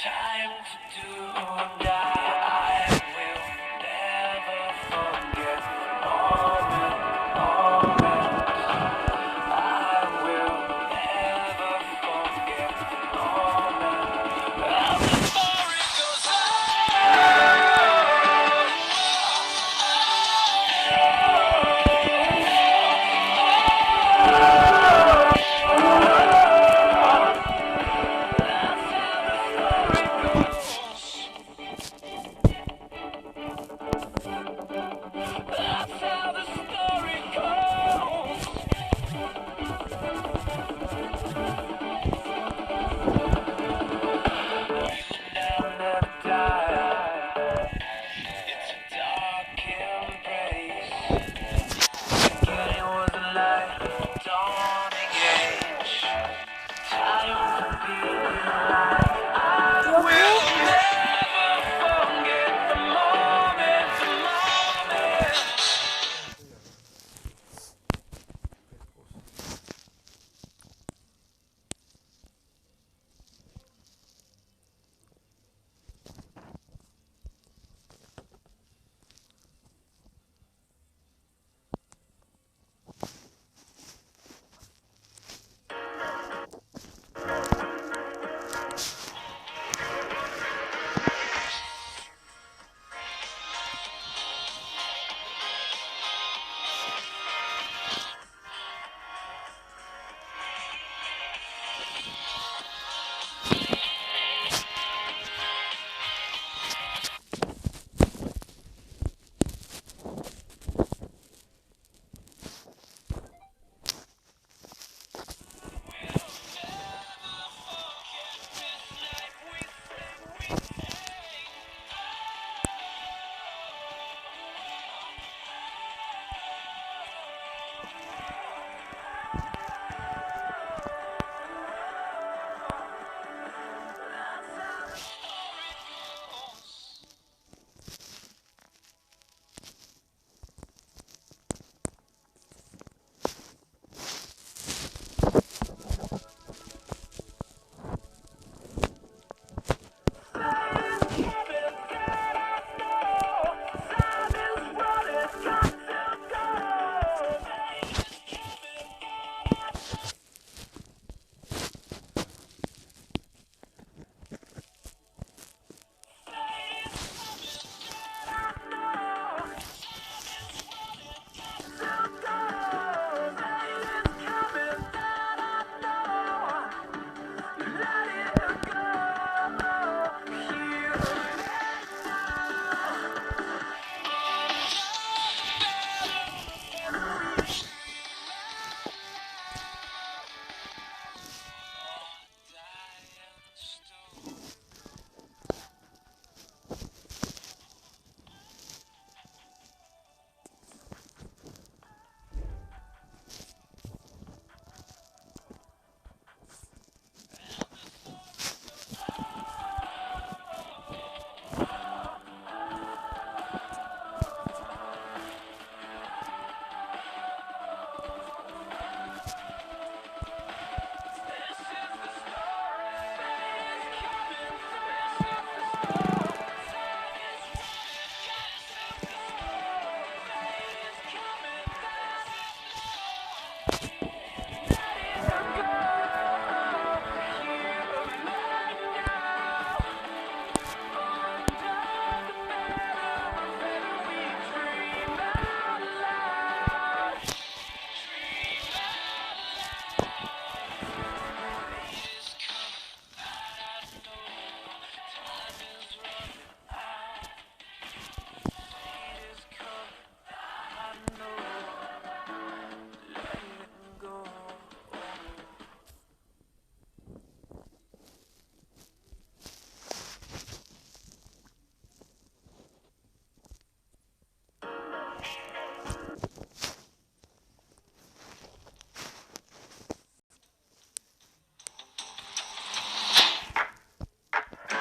time to do or die. I will never forget the moment. I will never forget the moment. And before it goes that's how the story goes. Never die. It's a dark embrace. Beginning was a light, dawning age. Time to be alive. I will never forget the moment, the moment.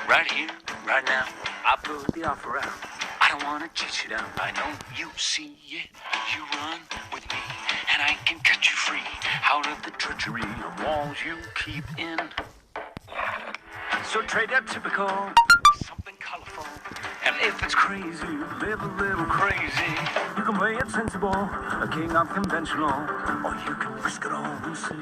Right here, right now, I put the offer out. I don't wanna chase you down. I know you see it. You run with me, and I can cut you free out of the drudgery of walls you keep in. So trade that typical, something colorful. And if it's crazy, live a little crazy. You can play it sensible, a king of conventional, or you can risk it all and see.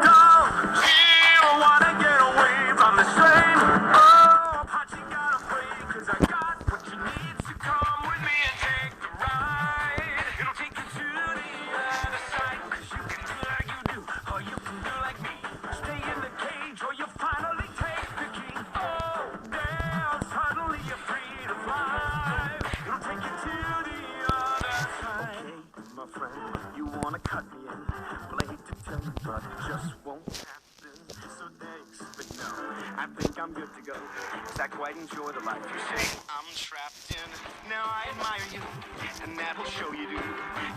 Don't you wanna get away from the strain? Oh, but you gotta pray, 'cause I got what you need. So come with me and take the ride. It'll take you to the other side, 'cause you can do like you do, or you can do like me. Stay in the cage, or you finally take the key. Oh, damn, suddenly you're free to fly. It'll take you to the other side. Okay, my friend, you wanna cut me in, blade to tell you, but it just won't happen. So thanks, but no, I think I'm good to go, 'cause I quite enjoy the life you say I'm trapped in. Now I admire you, and that'll show you do.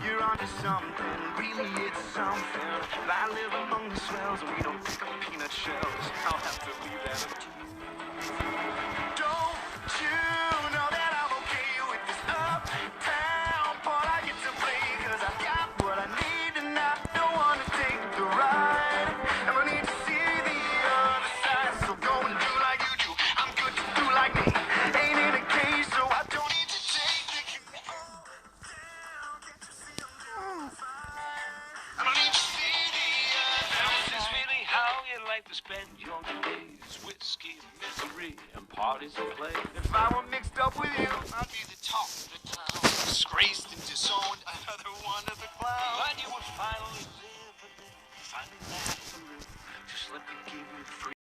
You're onto something, really it's something. I live among the swells, and we don't pick up peanut shells. I'll have to leave that up to you. Don't you know that I'm okay with this uptown part I get to play? 'Cause I've got what I need, and I don't wanna take the ride. And I need to see the other side, so go and do like you do. I'm good to do like me. Ain't in a cage, so I don't need to take the key. I don't need to see the other side. This is really how you like to spend your days. Whiskey, misery, and parties and play. If I were mixed up with you, I'd be the talk of the town. Disgraced and disowned, another one of the clowns. But you would finally live a day, finally laugh a little. Just let me give you free.